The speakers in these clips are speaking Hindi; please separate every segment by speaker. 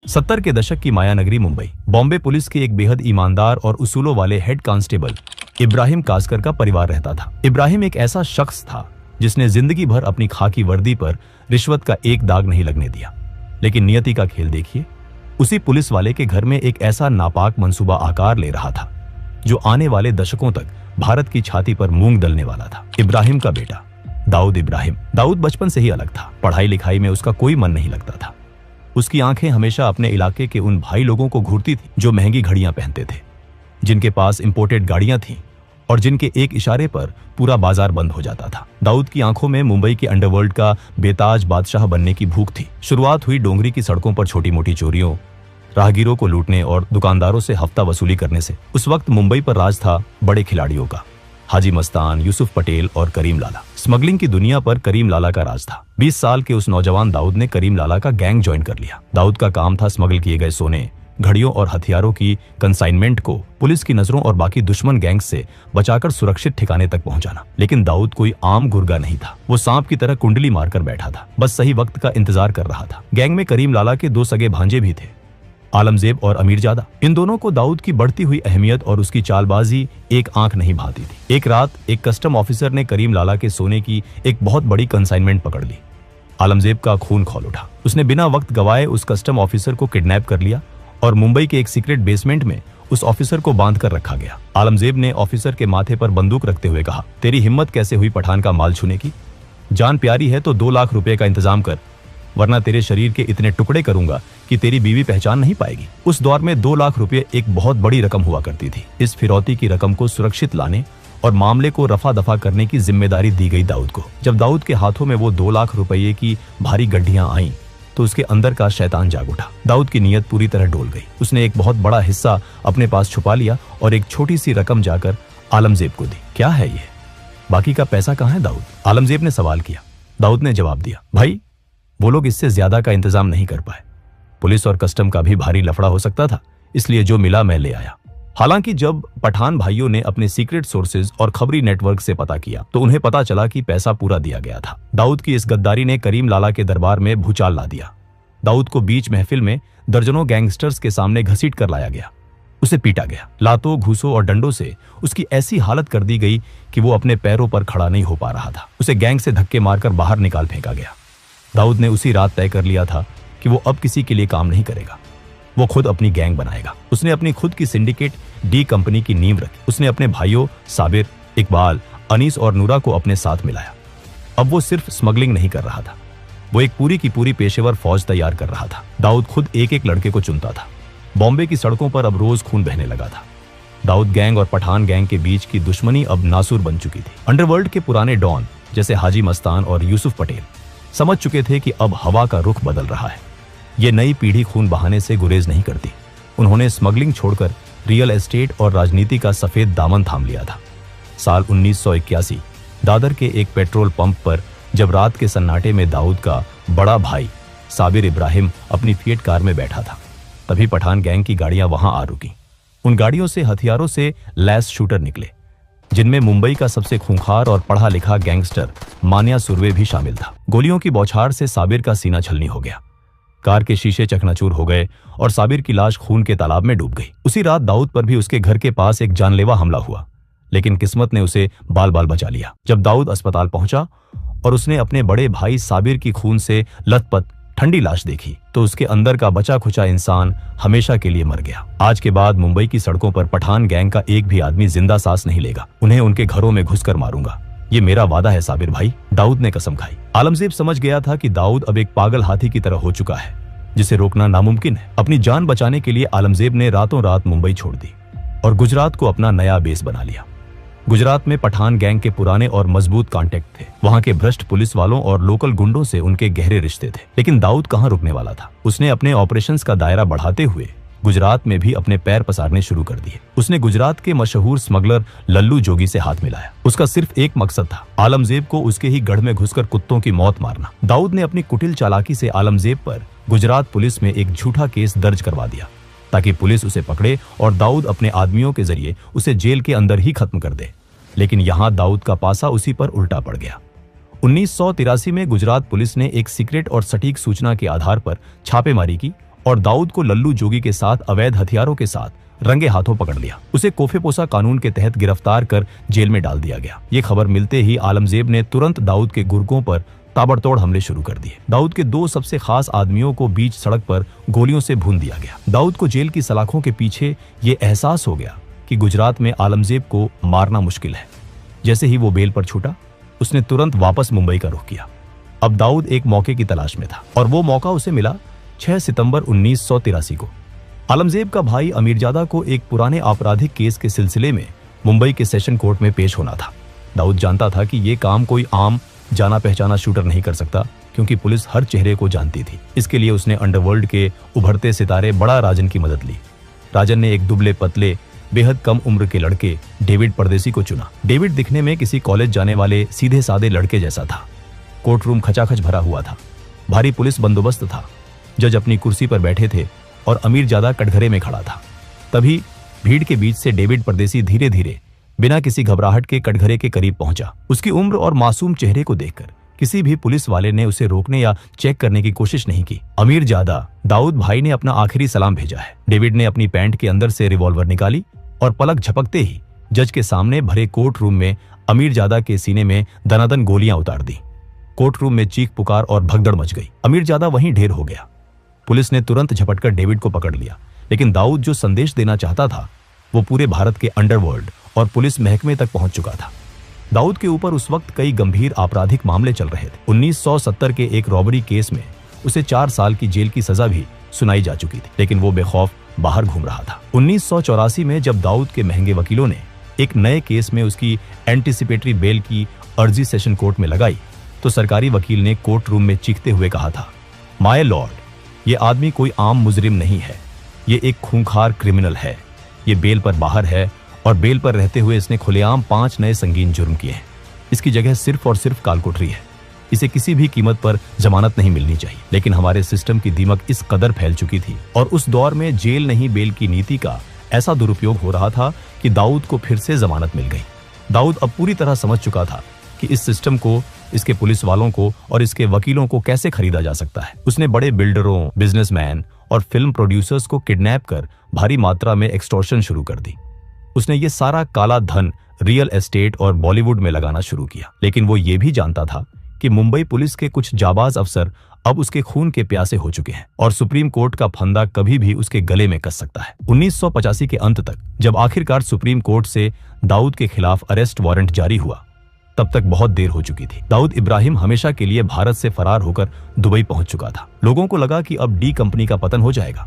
Speaker 1: 70 के दशक की मायानगरी मुंबई। बॉम्बे पुलिस के एक बेहद ईमानदार और उसूलों वाले हेड कांस्टेबल इब्राहिम कासकर का परिवार रहता था। इब्राहिम एक ऐसा शख्स था जिसने जिंदगी भर अपनी खाकी वर्दी पर रिश्वत का एक दाग नहीं लगने दिया। लेकिन नियति का खेल देखिए, उसी पुलिस वाले के घर में एक ऐसा नापाक मंसूबा आकार ले रहा था जो आने वाले दशकों तक भारत की छाती पर मूंग दलने वाला था। इब्राहिम का बेटा दाऊद इब्राहिम। दाऊद बचपन से ही अलग था। पढ़ाई लिखाई में उसका कोई मन नहीं लगता था। उसकी आंखें हमेशा अपने इलाके के उन भाई लोगों को घूरती थी जो महंगी घड़ियां पहनते थे, जिनके पास इंपोर्टेड गाड़ियां थीं और जिनके एक इशारे पर पूरा बाजार बंद हो जाता था। दाऊद की आंखों में मुंबई के अंडरवर्ल्ड का बेताज बादशाह बनने की भूख थी। शुरुआत हुई डोंगरी की सड़कों पर छोटी मोटी चोरियों, राहगीरों को लूटने और दुकानदारों से हफ्ता वसूली करने से। उस वक्त मुंबई पर राज था बड़े खिलाड़ियों का, हाजी मस्तान, यूसुफ पटेल और करीम लाला। स्मगलिंग की दुनिया पर करीम लाला का राज था। 20 साल के उस नौजवान दाऊद ने करीम लाला का गैंग ज्वाइन कर लिया। दाऊद का काम था स्मगल किए गए सोने, घड़ियों और हथियारों की कंसाइनमेंट को पुलिस की नजरों और बाकी दुश्मन गैंग से बचाकर सुरक्षित ठिकाने तक पहुंचाना। लेकिन दाऊद कोई आम गुर्गा नहीं था। वो सांप की तरह कुंडली मारकर बैठा था, बस सही वक्त का इंतजार कर रहा था। गैंग में करीम लाला के 2 सगे भांजे भी थे, आलमजेब और अमीरजादा। इन दोनों को दाऊद की बढ़ती हुई अहमियत और उसकी चालबाजी एक आंख नहीं भाती थी। एक रात एक कस्टम ऑफिसर ने करीम लाला के सोने की एक बहुत बड़ी कंसाइनमेंट पकड़ ली। आलमजेब का खून खौल उठा। उसने बिना वक्त गवाए उस कस्टम ऑफिसर को किडनैप कर लिया और मुंबई के एक सीक्रेट बेसमेंट में उस ऑफिसर को बांध कर रखा गया। आलमजेब ने ऑफिसर के माथे पर बंदूक रखते हुए कहा, तेरी हिम्मत कैसे हुई पठान का माल छूने की? जान प्यारी है तो 2 लाख रुपए का इंतजाम कर, वरना तेरे शरीर के इतने टुकड़े करूंगा कि तेरी बीवी पहचान नहीं पाएगी। उस दौर में 2 लाख रुपए एक बहुत बड़ी रकम हुआ करती थी। इस फिरौती की रकम को सुरक्षित लाने और मामले को रफा दफा करने की जिम्मेदारी दी गई दाऊद को। जब दाऊद के हाथों में वो 2 लाख रुपये की भारी गड्ढियां आईं तो उसके अंदर का शैतान जाग उठा। दाऊद की नीयत पूरी तरह डोल गई। उसने एक बहुत बड़ा हिस्सा अपने पास छुपा लिया और एक छोटी सी रकम जाकर आलमजेब को दी। क्या है ये? बाकी का पैसा कहाँ है दाऊद? आलमजेब ने सवाल किया। दाऊद ने जवाब दिया, भाई वो लोग इससे ज्यादा का इंतजाम नहीं कर पाए। पुलिस और कस्टम का भी भारी लफड़ा हो सकता था, इसलिए जो मिला मैं ले आया। हालांकि जब पठान भाइयों ने अपने सीक्रेट सोर्सेज और खबरी नेटवर्क से पता किया तो उन्हें पता चला कि पैसा पूरा दिया गया था। दाऊद की इस गद्दारी ने करीम लाला के दरबार में भूचाल ला दिया। दाऊद को बीच महफिल में दर्जनों गैंगस्टर्स के सामने घसीट कर लाया गया। उसे पीटा गया। लातों, घूसों और डंडों से उसकी ऐसी हालत कर दी गई कि वो अपने पैरों पर खड़ा नहीं हो पा रहा था। उसे गैंग से धक्के मारकर बाहर निकाल फेंका गया। दाऊद ने उसी रात तय कर लिया था कि वो अब किसी के लिए काम नहीं करेगा। वो खुद अपनी गैंग बनाएगा। उसने अपनी खुद की सिंडिकेट डी कंपनी की नींव रखी। उसने अपने भाइयों साबिर, इकबाल, अनीस और नूरा को अपने साथ मिलाया। अब वो सिर्फ स्मगलिंग नहीं कर रहा था, वो एक पूरी की पूरी पेशेवर फौज तैयार कर रहा था। दाऊद खुद एक एक लड़के को चुनता था। बॉम्बे की सड़कों पर अब रोज खून बहने लगा था। दाऊद गैंग और पठान गैंग के बीच की दुश्मनी अब नासूर बन चुकी थी। अंडरवर्ल्ड के पुराने डॉन जैसे हाजी मस्तान और यूसुफ पटेल समझ चुके थे कि अब हवा का रुख बदल रहा है। ये नई पीढ़ी खून बहाने से गुरेज नहीं करती। उन्होंने स्मगलिंग छोड़कर रियल एस्टेट और राजनीति का सफेद दामन थाम लिया था। साल 1981 दादर के एक पेट्रोल पंप पर जब रात के सन्नाटे में दाऊद का बड़ा भाई साबिर इब्राहिम अपनी फिएट कार में बैठा था, तभी पठान गैंग की गाड़ियां वहां आ रुकी। उन गाड़ियों से हथियारों से लैस शूटर निकले, जिनमें मुंबई का सबसे खूंखार और पढ़ा लिखा गैंगस्टर मान्या सुरवे भी शामिल था। गोलियों की बौछार से साबिर का सीना छलनी हो गया। कार के शीशे चकनाचूर हो गए और साबिर की लाश खून के तालाब में डूब गई। उसी रात दाऊद पर भी उसके घर के पास एक जानलेवा हमला हुआ, लेकिन किस्मत ने उसे बाल बाल बचा लिया। जब दाऊद अस्पताल पहुंचा और उसने अपने बड़े भाई साबिर की खून से लथपथ ठंडी लाश देखी तो उसके अंदर का बचा खुचा इंसान हमेशा के लिए मर गया। आज के बाद मुंबई की सड़कों पर पठान गैंग का एक भी आदमी जिंदा सांस नहीं लेगा। उन्हें उनके घरों में घुसकर मारूंगा, ये मेरा वादा है साबिर भाई, दाऊद ने कसम खाई। आलमजेब समझ गया था कि दाऊद अब एक पागल हाथी की तरह हो चुका है, जिसे रोकना नामुमकिन है। अपनी जान बचाने के लिए आलमजेब ने रातों रात मुंबई छोड़ दी और गुजरात को अपना नया बेस बना लिया। गुजरात में पठान गैंग के पुराने और मजबूत कॉन्टेक्ट थे। वहां के भ्रष्ट पुलिस वालों और लोकल गुंडों से उनके गहरे रिश्ते थे। लेकिन दाऊद कहां रुकने वाला था। उसने अपने ऑपरेशंस का दायरा बढ़ाते हुए गुजरात में भी अपने पैर पसारने शुरू कर दिए। उसने गुजरात के मशहूर स्मगलर लल्लू जोगी से हाथ मिलाया। उसका सिर्फ एक मकसद था, आलमजेब को उसके ही गढ़ में घुसकर कुत्तों की मौत मारना। दाऊद ने अपनी कुटिल चालाकी से आलमजेब पर गुजरात पुलिस में एक झूठा केस दर्ज करवा दिया ताकि पुलिस उसे पकड़े और दाऊद अपने आदमियों के जरिए उसे जेल के अंदर ही खत्म कर दे। लेकिन यहाँ दाऊद का पासा उसी पर उल्टा पड़ गया। 1983 में गुजरात पुलिस ने एक सीक्रेट और सटीक सूचना के आधार पर छापेमारी की और दाऊद को लल्लू जोगी के साथ अवैध हथियारों के साथ रंगे हाथों पकड़ लिया। उसे कोफेपोसा कानून के तहत गिरफ्तार कर जेल में डाल दिया गया। ये खबर मिलते ही आलमजेब ने तुरंत दाऊद के गुर्गों पर ताबड़तोड़ हमले शुरू कर दिए। दाऊद के 2 सबसे खास आदमियों को बीच सड़क पर गोलियों से भून दिया गया। दाऊद को जेल की सलाखों के पीछे ये एहसास हो गया कि गुजरात में आलमजेब को मारना मुश्किल है। जैसे ही वो बेल पर छूटा, उसने तुरंत वापस मुंबई का रुख किया। अब दाऊद एक मौके की तलाश में था और वो मौका उसे मिला 6 सितंबर 1983 को। आलमजेब का भाई अमीरजादा को एक पुराने आपराधिक केस के सिलसिले में मुंबई के सेशन कोर्ट में पेश होना था। दाऊद जानता था कि ये काम कोई आम जाना पहचाना शूटर नहीं कर सकता, क्योंकि पुलिस हर चेहरे को जानती थी। इसके लिए उसने अंडरवर्ल्ड के उभरते सितारे बड़ा राजन की मदद ली। राजन ने एक दुबले पतले बेहद कम उम्र के लड़के डेविड परदेसी को चुना। डेविड दिखने में किसी कॉलेज जाने वाले सीधे सादे लड़के जैसा था। कोर्ट रूम खचाखच भरा हुआ था। भारी पुलिस बंदोबस्त था। जज अपनी कुर्सी पर बैठे थे और अमीरजादा कटघरे में खड़ा था। तभी भीड़ के बीच से डेविड परदेसी धीरे धीरे बिना किसी घबराहट के कटघरे के करीब पहुंचा। उसकी उम्र और मासूम चेहरे को देखकर किसी भी पुलिस वाले ने उसे रोकने या चेक करने की कोशिश नहीं की। अमीरजादा, दाऊद भाई ने अपना आखिरी सलाम भेजा है। डेविड ने अपनी पैंट के अंदर से रिवॉल्वर निकाली और पलक झपकते ही जज के सामने भरे कोर्ट रूम में अमीरजादा के सीने में दनादन गोलियां उतार दी। कोर्ट रूम में चीख पुकार और भगदड़ मच गई। अमीरजादा वहीं ढेर हो गया। पुलिस ने तुरंत झपटकर डेविड को पकड़ लिया, लेकिन दाऊद जो संदेश देना चाहता था वो पूरे भारत के अंडरवर्ल्ड और पुलिस महकमे तक पहुंच चुका था। दाऊद के ऊपर उस वक्त कई गंभीर आपराधिक मामले चल रहे थे। 1970 के एक रॉबरी केस में उसे 4 साल की जेल की सजा भी सुनाई जा चुकी थी, लेकिन वो बेखौफ बाहर घूम रहा था। 1984 में जब दाऊद के महंगे वकीलों ने एक नए केस में उसकी एंटीसिपेटरी बेल की अर्जी सेशन कोर्ट में लगाई, तो सरकारी वकील ने कोर्ट रूम में चीखते हुए कहा था, माय लॉर्ड, ये आदमी कोई आम मुजरिम नहीं है, ये एक खूंखार क्रिमिनल है। ये बेल पर बाहर है और बेल पर रहते हुए इसने खुलेआम 5 नए संगीन जुर्म किए हैं। इसकी जगह सिर्फ और सिर्फ कालकोठरी है। इसे किसी भी कीमत पर जमानत नहीं मिलनी चाहिए। लेकिन हमारे सिस्टम की दीमक इस कदर फैल चुकी थी और उस दौर में जेल नहीं बेल की नीति का ऐसा दुरुपयोग हो रहा था कि दाऊद को फिर से जमानत मिल गई। दाऊद अब पूरी तरह समझ चुका था कि इस सिस्टम को, इसके पुलिस वालों को और इसके वकीलों को कैसे खरीदा जा सकता है। उसने बड़े बिल्डरों, बिजनेसमैन और फिल्म प्रोड्यूसर्स को किडनैप कर भारी मात्रा में एक्सटॉर्शन शुरू कर दी। उसने ये सारा काला धन रियल एस्टेट और बॉलीवुड में लगाना शुरू किया। लेकिन वो ये भी जानता था कि मुंबई पुलिस के कुछ जाबाज अफसर अब उसके खून के प्यासे हो चुके हैं और सुप्रीम कोर्ट का फंदा कभी भी उसके गले में कस सकता है। 1985 के अंत तक जब आखिरकार सुप्रीम कोर्ट से दाऊद के खिलाफ अरेस्ट वारंट जारी हुआ, तब तक बहुत देर हो चुकी थी। दाऊद इब्राहिम हमेशा के लिए भारत से फरार होकर दुबई पहुंच चुका था। लोगों को लगा कि अब डी कंपनी का पतन हो जाएगा,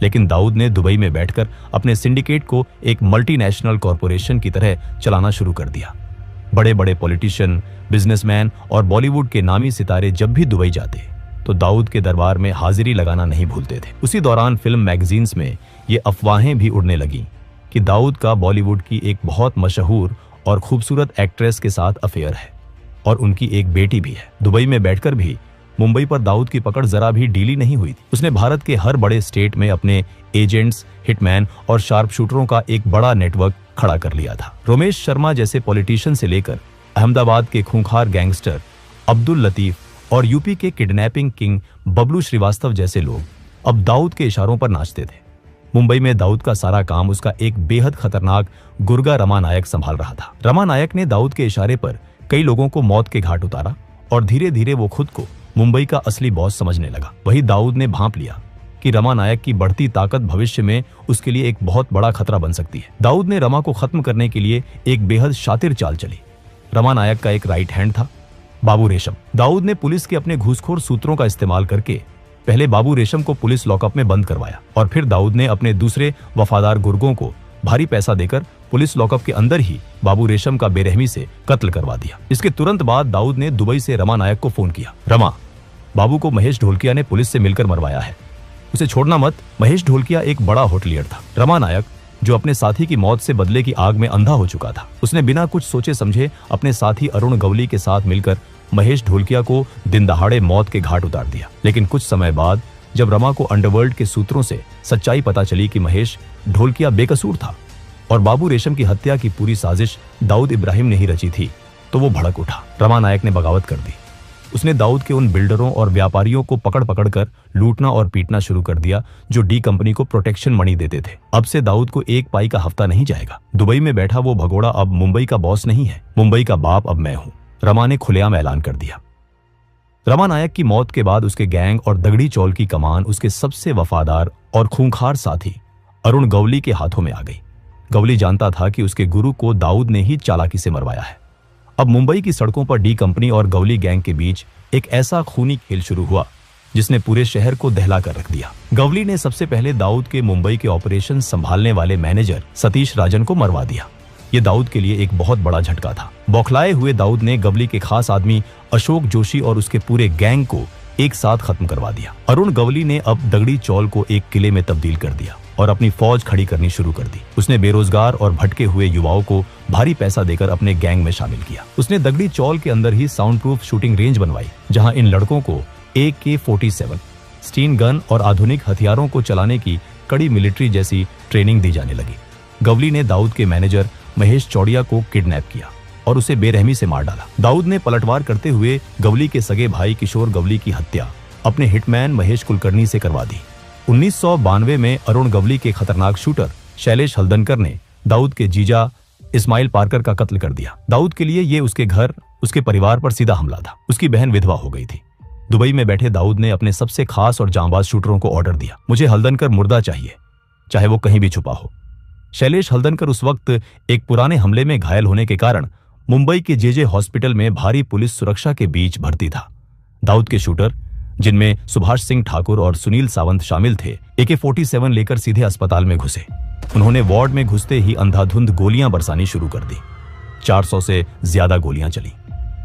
Speaker 1: लेकिन दाऊद ने दुबई में बैठकर अपने सिंडिकेट को एक मल्टीनेशनल कॉरपोरेशन की तरह चलाना शुरू कर दिया। बड़े बड़े पॉलिटिशियन, बिजनेसमैन और बॉलीवुड के नामी सितारे जब भी दुबई जाते तो दाऊद के दरबार में हाजिरी लगाना नहीं भूलते थे। उसी दौरान फिल्म मैगजीन्स में ये अफवाहें भी उड़ने लगी कि दाऊद का बॉलीवुड की एक बहुत मशहूर और खूबसूरत एक्ट्रेस के साथ अफेयर है और उनकी एक बेटी भी है। दुबई में बैठकर भी मुंबई पर दाऊद की पकड़ जरा भी ढीली नहीं हुई थी। उसने भारत के हर बड़े स्टेट में अपने एजेंट्स, हिटमैन और शार्प शूटरों का एक बड़ा नेटवर्क खड़ा कर लिया था। रोमेश शर्मा जैसे पॉलिटिशियन से लेकर अहमदाबाद के खूंखार गैंगस्टर अब्दुल लतीफ और यूपी के किडनैपिंग किंग बबलू श्रीवास्तव जैसे लोग अब दाऊद के इशारों पर नाचते थे। मुंबई में दाऊद का सारा काम उसका एक बेहद खतरनाक गुर्गा रमा नायक संभाल रहा था। रमा नायक ने दाऊद के इशारे पर कई लोगों को मौत के घाट उतारा और धीरे धीरे वो खुद को मुंबई का असली बॉस समझने लगा। वही दाऊद ने भांप लिया कि रमा नायक की बढ़ती ताकत भविष्य में उसके लिए एक बहुत बड़ा खतरा बन सकती है। दाऊद ने रमा को खत्म करने के लिए एक बेहद शातिर चाल चली। रमा नायक का एक राइट हैंड था, बाबू रेशम। दाऊद ने पुलिस के अपने घूसखोर सूत्रों का इस्तेमाल करके पहले बाबू रेशम को पुलिस लॉकअप में बंद करवाया और फिर दाऊद ने अपने दूसरे वफादार गुर्गों को भारी पैसा देकर पुलिस लॉकअप के अंदर ही बाबू रेशम का बेरहमी से कत्ल करवा दिया। इसके तुरंत बाद दाऊद ने दुबई से रमा नायक को फोन किया। रमा, बाबू को महेश ढोलकिया ने पुलिस से मिलकर मरवाया है, उसे छोड़ना मत। महेश ढोलकिया एक बड़ा होटलियर था। रमा नायक, जो अपने साथी की मौत से बदले की आग में अंधा हो चुका था, उसने बिना कुछ सोचे समझे अपने साथी अरुण गवली के साथ मिलकर महेश ढोलकिया को दिन दहाड़े मौत के घाट उतार दिया। लेकिन कुछ समय बाद जब रमा को अंडरवर्ल्ड के सूत्रों से सच्चाई पता चली कि महेश ढोलकिया बेकसूर था और बाबू रेशम की हत्या की पूरी साजिश दाऊद इब्राहिम ने ही रची थी, तो वो भड़क उठा। रमा नायक ने बगावत कर दी। उसने दाऊद के उन बिल्डरों और व्यापारियों को पकड़ पकड़ कर लूटना और पीटना शुरू कर दिया जो डी कंपनी को प्रोटेक्शन मनी देते थे। अब से दाऊद को एक पाई का हफ्ता नहीं जाएगा। दुबई में बैठा वो भगोड़ा अब मुंबई का बॉस नहीं है, मुंबई का बाप अब मैं हूं, रमा ने खुलेआम ऐलान कर दिया। रमा नायक की मौत के बाद उसके गैंग और दगड़ी चौल की कमान उसके सबसे वफादार और खूंखार साथी अरुण गवली के हाथों में आ गई। गवली जानता था कि उसके गुरु को दाऊद ने ही चालाकी से मरवाया है। अब मुंबई की सड़कों पर डी कंपनी और गवली गैंग के बीच एक ऐसा खूनी खेल शुरू हुआ जिसने पूरे शहर को दहला कर रख दिया। गवली ने सबसे पहले दाऊद के मुंबई के ऑपरेशन संभालने वाले मैनेजर सतीश राजन को मरवा दिया। ये दाऊद के लिए एक बहुत बड़ा झटका था। बौखलाए हुए दाऊद ने गवली के खास आदमी अशोक जोशी और उसके पूरे गैंग को एक साथ खत्म करवा दिया। अरुण गवली ने अब दगड़ी चौल को एक किले में तब्दील कर दिया और अपनी फौज खड़ी करनी शुरू कर दी। उसने बेरोजगार और भटके हुए युवाओं को भारी पैसा देकर अपने गैंग में शामिल किया। उसने दगड़ी चौल के अंदर ही साउंड प्रूफ शूटिंग रेंज बनवाई जहां इन लड़कों को AK-47 स्टीन गन और आधुनिक हथियारों को चलाने की कड़ी मिलिट्री जैसी ट्रेनिंग दी जाने लगी। गवली ने दाऊद के मैनेजर महेश चौड़िया को किडनैप किया और उसे बेरहमी से मार डाला। दाऊद ने पलटवार करते हुए गवली के सगे भाई किशोर गवली की हत्या अपने हिटमैन महेश कुलकर्णी से करवा दी। 1992 में अरुण गवली के खतरनाक शूटर शैलेश हल्दनकर ने दाऊद के जीजा इस्माइल पार्कर का कत्ल कर दिया। दाऊद के लिए ये उसके घर, उसके परिवार पर सीधा हमला था। उसकी बहन विधवा हो गई थी। दुबई में बैठे दाऊद ने अपने सबसे खास और जांबाज शूटरों को ऑर्डर दिया, मुझे हल्दनकर मुर्दा चाहिए, चाहे वो कहीं भी छुपा हो। शैलेश हल्दनकर उस वक्त एक पुराने हमले में घायल होने के कारण मुंबई के JJ हॉस्पिटल में भारी पुलिस सुरक्षा के बीच भर्ती था। दाऊद के शूटर, जिनमें सुभाष सिंह ठाकुर और सुनील सावंत शामिल थे, AK-47 लेकर सीधे अस्पताल में घुसे। उन्होंने वार्ड में घुसते ही अंधाधुंध गोलियां बरसानी शुरू कर दी। 400 से ज्यादा गोलियां चली।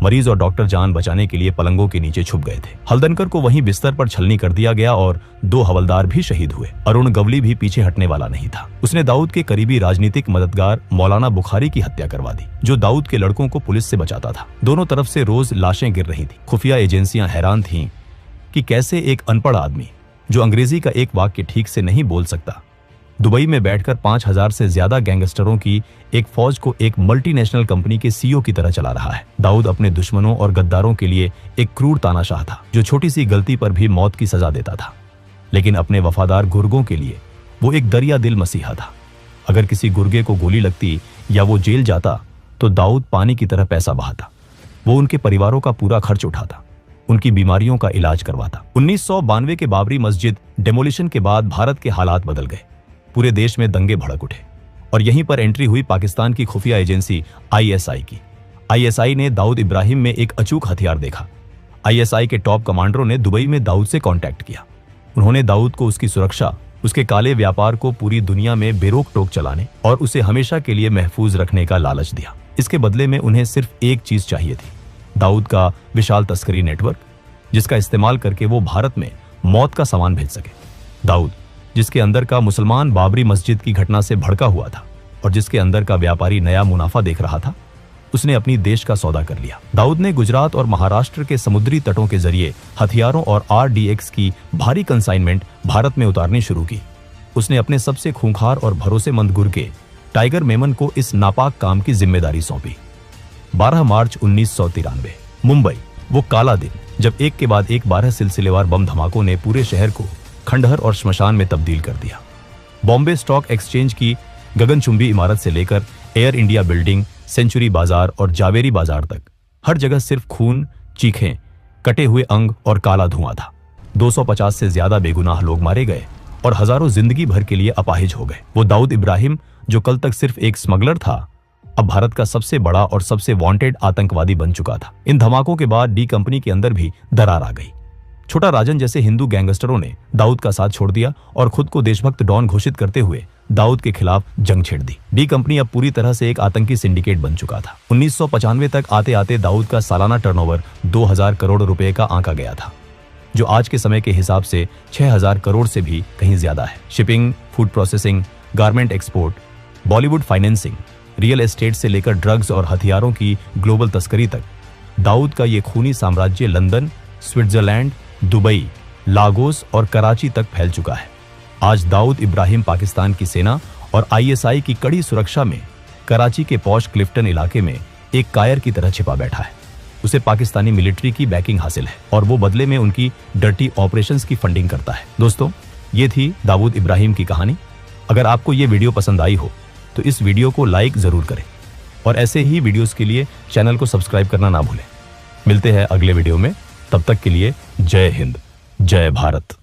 Speaker 1: मरीज और डॉक्टर जान बचाने के लिए पलंगों के नीचे छुप गए थे। हल्दनकर को वहीं बिस्तर पर छलनी कर दिया गया और 2 हवलदार भी शहीद हुए। अरुण गवली भी पीछे हटने वाला नहीं था। उसने दाऊद के करीबी राजनीतिक मददगार मौलाना बुखारी की हत्या करवा दी, जो दाऊद के लड़कों को पुलिस से बचाता था। दोनों तरफ से रोज लाशें गिर रही थी। खुफिया एजेंसियां हैरान थीं कि कैसे एक अनपढ़ आदमी जो अंग्रेजी का एक वाक्य ठीक से नहीं बोल सकता, दुबई में बैठकर 5000 से ज्यादा गैंगस्टरों की एक फौज को एक मल्टीनेशनल कंपनी के CEO की तरह चला रहा है। दाऊद अपने दुश्मनों और गद्दारों के लिए एक क्रूर तानाशाह था, जो छोटी सी गलती पर भी मौत की सजा देता था। लेकिन अपने वफादार गुर्गों के लिए वो एक दरिया दिल मसीहा था। अगर किसी गुर्गे को गोली लगती या वो जेल जाता तो दाऊद पानी की तरह पैसा बहाता। वो उनके परिवारों का पूरा खर्च उठाता, उनकी बीमारियों का इलाज करवाता। 1992 के बाबरी मस्जिद डेमोलिशन के बाद भारत के हालात बदल गए। पूरे देश में दंगे भड़क उठे और यहीं पर एंट्री हुई पाकिस्तान की खुफिया एजेंसी ISI की। ISI ने दाऊद इब्राहिम में एक अचूक हथियार देखा। ISI के टॉप कमांडरों ने दुबई में दाऊद से कांटेक्ट किया। उन्होंने दाऊद को उसकी सुरक्षा, उसके काले व्यापार को पूरी दुनिया में बेरोक टोक चलाने और उसे हमेशा के लिए महफूज रखने का लालच दिया। इसके बदले में उन्हें सिर्फ एक चीज चाहिए थी, दाऊद का विशाल तस्करी नेटवर्क, जिसका इस्तेमाल करके वो भारत में मौत का सामान भेज सके। दाऊद, जिसके अंदर का मुसलमान बाबरी मस्जिद की घटना से भड़का हुआ था और जिसके अंदर का व्यापारी नया मुनाफा देख रहा था, उसने अपनी देश का सौदा कर लिया। दाऊद ने गुजरात और महाराष्ट्र के समुद्री तटों के जरिए हथियारों और RDX की भारी कंसाइनमेंट भारत में उतारनी शुरू की। उसने अपने सबसे खूंखार और भरोसेमंद गुर्गे टाइगर मेमन को इस नापाक काम की जिम्मेदारी सौंपी। 12 मार्च 1993, मुंबई, वो काला दिन जब एक के बाद एक 12 सिलसिलेवार बम धमाकों ने पूरे शहर को खंडहर और श्मशान में तब्दील कर दिया। बॉम्बे स्टॉक एक्सचेंज की गगनचुंबी इमारत से लेकर एयर इंडिया बिल्डिंग, सेंचुरी बाजार और जावेरी बाजार तक हर जगह सिर्फ खून, चीखें, कटे हुए अंग और काला धुआं था। 250 से ज्यादा बेगुनाह लोग मारे गए और हजारों जिंदगी भर के लिए अपाहिज हो गए। वो दाऊद इब्राहिम, जो कल तक सिर्फ एक स्मगलर था, अब भारत का सबसे बड़ा और सबसे वांटेड आतंकवादी बन चुका था। इन धमाकों के बाद डी कंपनी के अंदर भी दरार आ गई। छोटा राजन जैसे हिंदू गैंगस्टरों ने दाऊद का साथ छोड़ दिया और खुद को देशभक्त डॉन घोषित करते हुए दाऊद के खिलाफ जंग छेड़ दी। डी कंपनी अब पूरी तरह से एक आतंकी सिंडिकेट बन चुका था। 1995 तक आते आते दाऊद का सालाना टर्नओवर 2000 करोड़ रुपए का आंका गया था, जो आज के समय के हिसाब से 6000 करोड़ से भी कहीं ज्यादा है। Shipping, food processing, garment export, Bollywood financing, real estate से लेकर ड्रग्स और हथियारों की ग्लोबल तस्करी तक दाऊद का ये खूनी साम्राज्य लंदन, स्विट्जरलैंड, दुबई, लागोस और कराची तक फैल चुका है। आज दाऊद इब्राहिम पाकिस्तान की सेना और ISI की कड़ी सुरक्षा में कराची के पॉश क्लिफ्टन इलाके में एक कायर की तरह छिपा बैठा है। उसे पाकिस्तानी मिलिट्री की बैकिंग हासिल है और वो बदले में उनकी डर्टी ऑपरेशंस की फंडिंग करता है। दोस्तों, ये थी दाऊद इब्राहिम की कहानी। अगर आपको ये वीडियो पसंद आई हो तो इस वीडियो को लाइक जरूर करें और ऐसे ही वीडियोस के लिए चैनल को सब्सक्राइब करना ना भूलें। मिलते हैं अगले वीडियो में, तब तक के लिए जय हिंद, जय भारत।